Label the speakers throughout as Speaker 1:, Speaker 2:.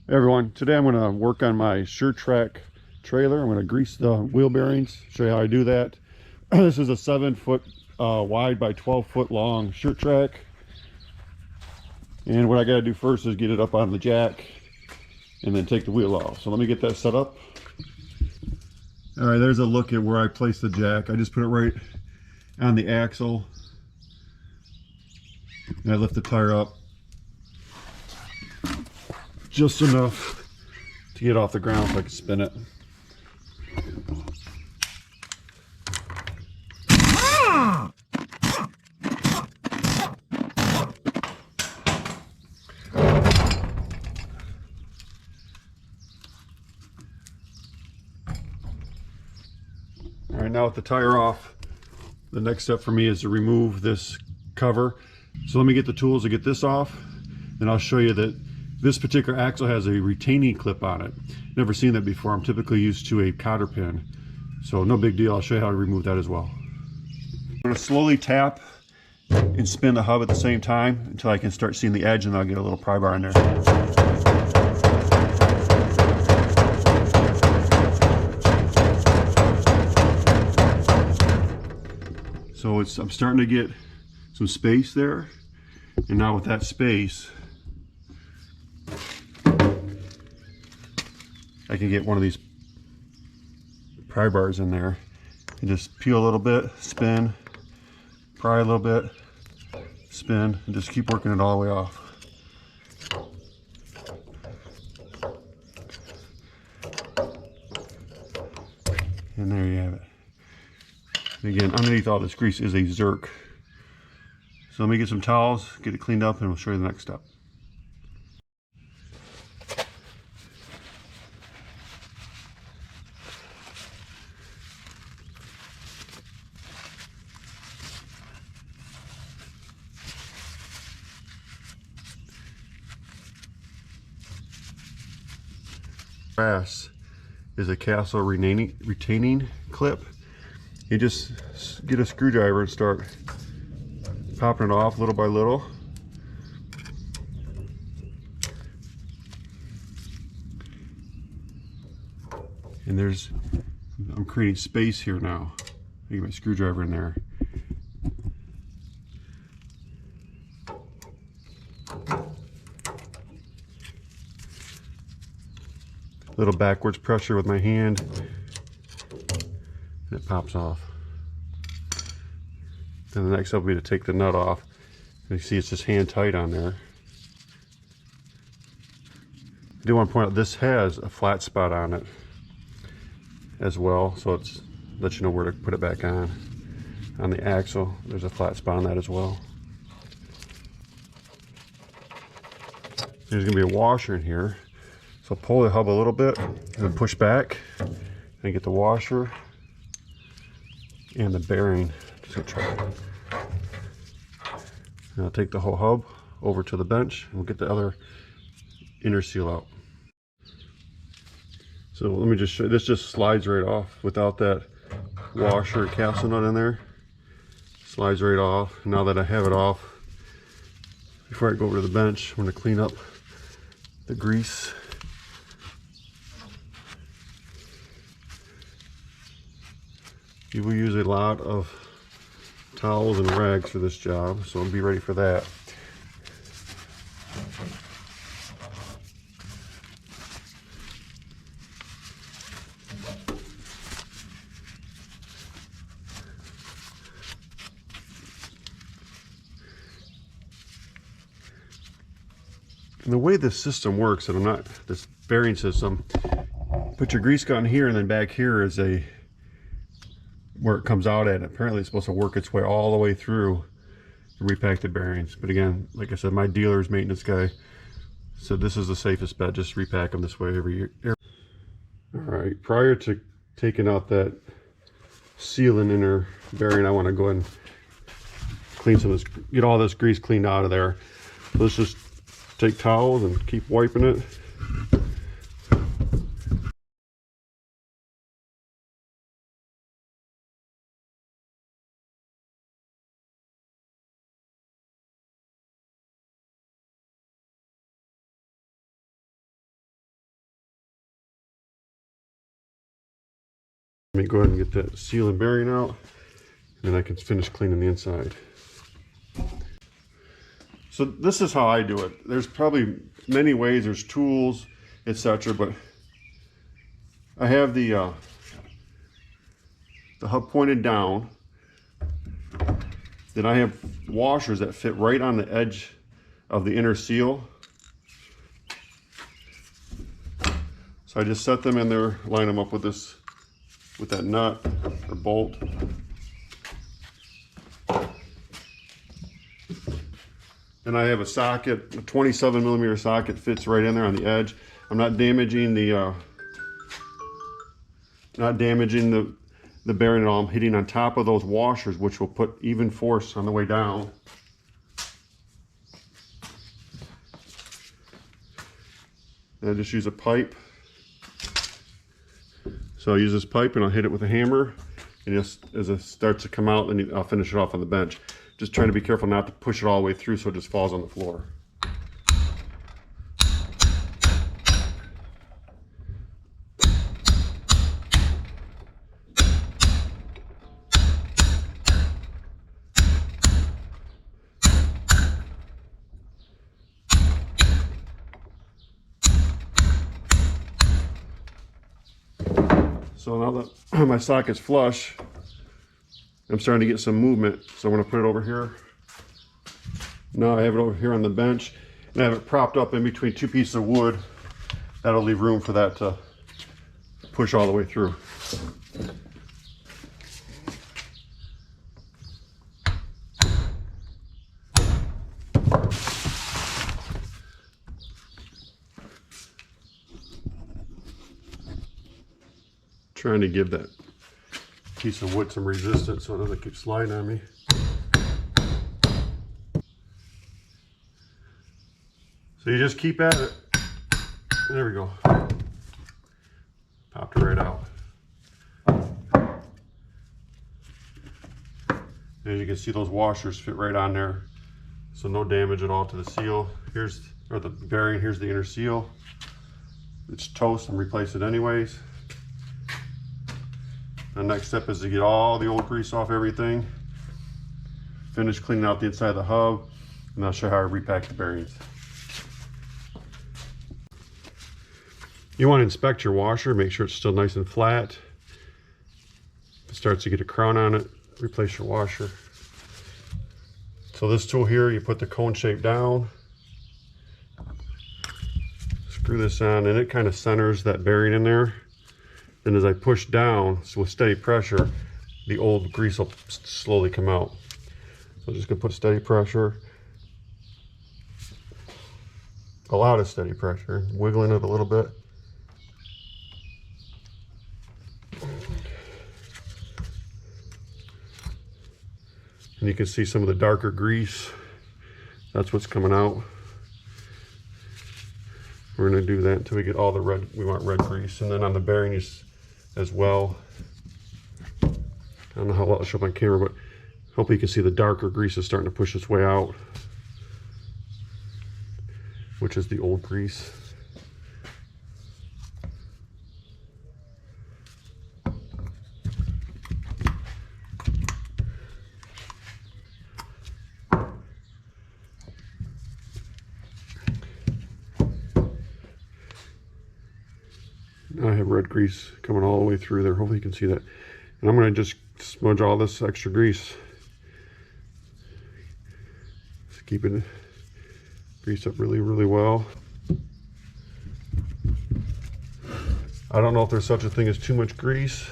Speaker 1: Hey everyone, today I'm going to work on my Trac trailer. I'm going to grease the wheel bearings, show you how I do that. This is a 7-foot wide by 12-foot long Trac. And what I got to do first is get it up on the jack and then take the wheel off. So let me get that set up. All right, there's a look at where I place the jack. I just put it right on the axle and I lift the tire up just enough to get off the ground so I can spin it. All right, now with the tire off, the next step for me is to remove this cover. So let me get the tools to get this off, and I'll show you that this particular axle has a retaining clip on it. Never seen that before. I'm typically used to a cotter pin, so no big deal. I'll show you how to remove that as well. I'm going to slowly tap and spin the hub at the same time until I can start seeing the edge, and I'll get a little pry bar in there. So I'm starting to get some space there, and now with that space I can get one of these pry bars in there and just peel a little bit, spin, pry a little bit, spin, and just keep working it all the way off. And there you have it. And again, underneath all this grease is a Zerk. So let me get some towels, get it cleaned up, and we'll show you the next step. Brass is a Castle retaining clip. You just get a screwdriver and start popping it off little by little. And I'm creating space here now. I get my screwdriver in there. Little backwards pressure with my hand, and it pops off. Then the next step will be to take the nut off. You see it's just hand tight on there. I do want to point out this has a flat spot on it as well, so it's let you know where to put it back on. On the axle, there's a flat spot on that as well. There's going to be a washer in here, so pull the hub a little bit and then push back and get the washer and the bearing. Just gonna try it. And I'll take the whole hub over to the bench and we'll get the other inner seal out. So let me just show you, this just slides right off without that washer capsule nut in there. Slides right off. Now that I have it off, before I go over to the bench, I'm going to clean up the grease. You will use a lot of towels and rags for this job, so I'll be ready for that. And the way this system works, and this bearing system, put your grease gun here, and then back here is where it comes out at. Apparently it's supposed to work its way all the way through the repacted bearings. But again, like I said, my dealer's maintenance guy said this is the safest bet, just repack them this way every year. All right, prior to taking out that sealing inner bearing, I want to go ahead and clean some of this, get all this grease cleaned out of there. So let's just take towels and keep wiping it. Let me go ahead and get that seal and bearing out, and then I can finish cleaning the inside. So this is how I do it. There's probably many ways, there's tools, etc., but I have the hub pointed down. Then I have washers that fit right on the edge of the inner seal. So I just set them in there, line them up with this, with that nut or bolt. And I have a socket, a 27mm socket fits right in there on the edge. I'm not damaging the bearing at all. I'm hitting on top of those washers, which will put even force on the way down. And I just use a pipe. So I'll use this pipe and I'll hit it with a hammer. And just as it starts to come out, then I'll finish it off on the bench. Just trying to be careful not to push it all the way through so it just falls on the floor. So now that my socket's flush, I'm starting to get some movement. So I'm going to put it over here. Now I have it over here on the bench, and I have it propped up in between two pieces of wood. That'll leave room for that to push all the way through. Trying to give that piece of wood some resistance so it doesn't keep sliding on me. So you just keep at it. There we go. Popped it right out. As you can see, those washers fit right on there. So no damage at all to the seal. Or the bearing, here's the inner seal. It's toast, I'm replacing it anyways. The next step is to get all the old grease off everything, finish cleaning out the inside of the hub, and I'll show you how I repack the bearings. You want to inspect your washer, make sure it's still nice and flat. If it starts to get a crown on it, replace your washer. So this tool here, you put the cone shape down, screw this on, and it kind of centers that bearing in there. Then as I push down, so with steady pressure, the old grease will slowly come out. So I'm just gonna put steady pressure. A lot of steady pressure, wiggling it a little bit. And you can see some of the darker grease. That's what's coming out. We're gonna do that until we get all the red, we want red grease. And then on the bearing as well. I don't know how well it'll show up on camera, but hopefully you can see the darker grease is starting to push its way out, which is the old grease. Now I have red grease coming all the way through there. Hopefully you can see that. And I'm going to just smudge all this extra grease. Just keeping it greased up really, really well. I don't know if there's such a thing as too much grease.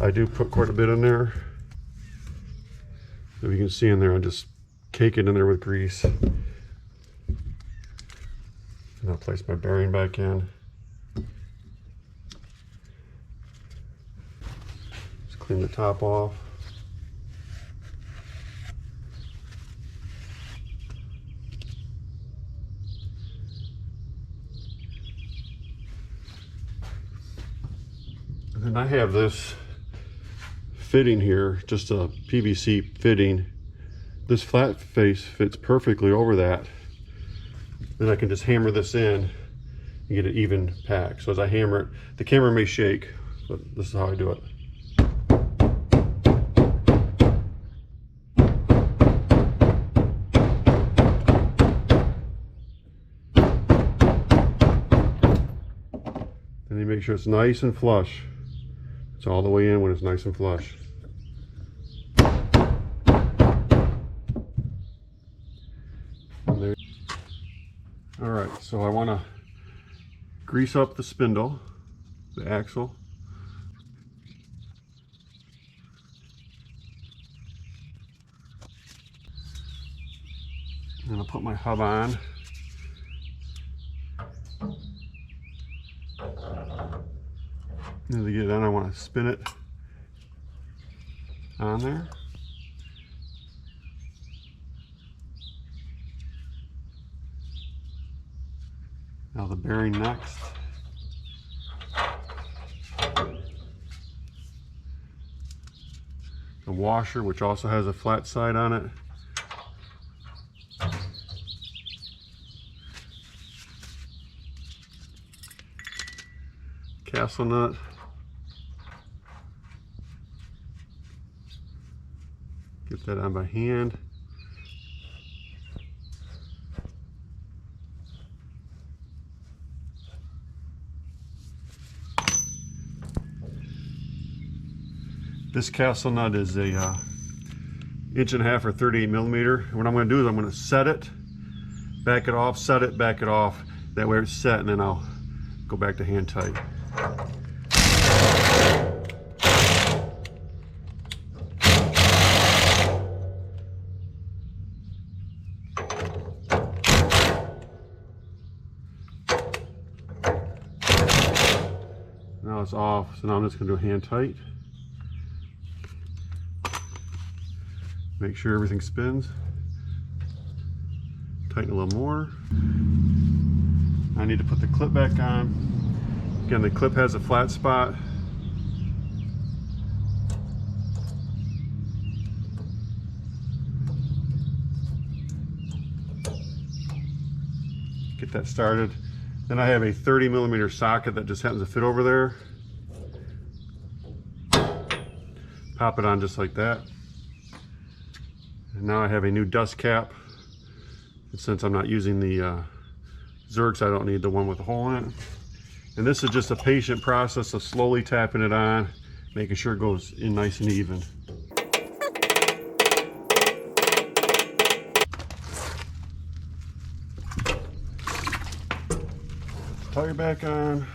Speaker 1: I do put quite a bit in there. If you can see in there, I just cake it in there with grease. And I'll place my bearing back in. Clean the top off. And then I have this fitting here, just a PVC fitting. This flat face fits perfectly over that. Then I can just hammer this in and get an even pack. So as I hammer it, the camera may shake, but this is how I do it. And then make sure it's nice and flush. It's all the way in when it's nice and flush. Alright, so I want to grease up the spindle, the axle. I'm going to put my hub on. And to get it on, I want to spin it on there. Now the bearing next. The washer, which also has a flat side on it. Castle nut. Get that on by hand. This castle nut is a 1.5 inch or 38 millimeter. What I'm going to do is I'm going to set it, back it off, set it, back it off. That way it's set, and then I'll go back to hand tight. Now it's off, so now I'm just going to do hand tight. Make sure everything spins. Tighten a little more. I need to put the clip back on. Again, the clip has a flat spot. Get that started. Then I have a 30 millimeter socket that just happens to fit over there. Pop it on just like that. And now I have a new dust cap. And since I'm not using the Zerks, I don't need the one with a hole in it. And this is just a patient process of slowly tapping it on, making sure it goes in nice and even. Tire back on.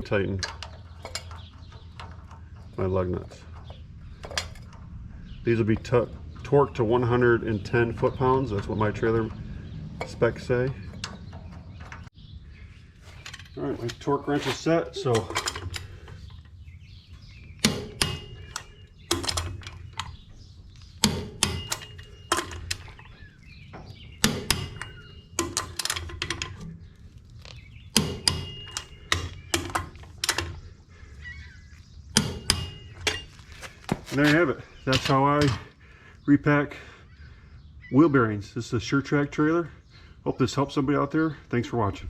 Speaker 1: Tighten my lug nuts. These will be torqued to 110 foot-pounds. That's what my trailer specs say. All right, my torque wrench is set, so and there you have it. That's how I repack wheel bearings. This is a Trac trailer. Hope this helps somebody out there. Thanks for watching.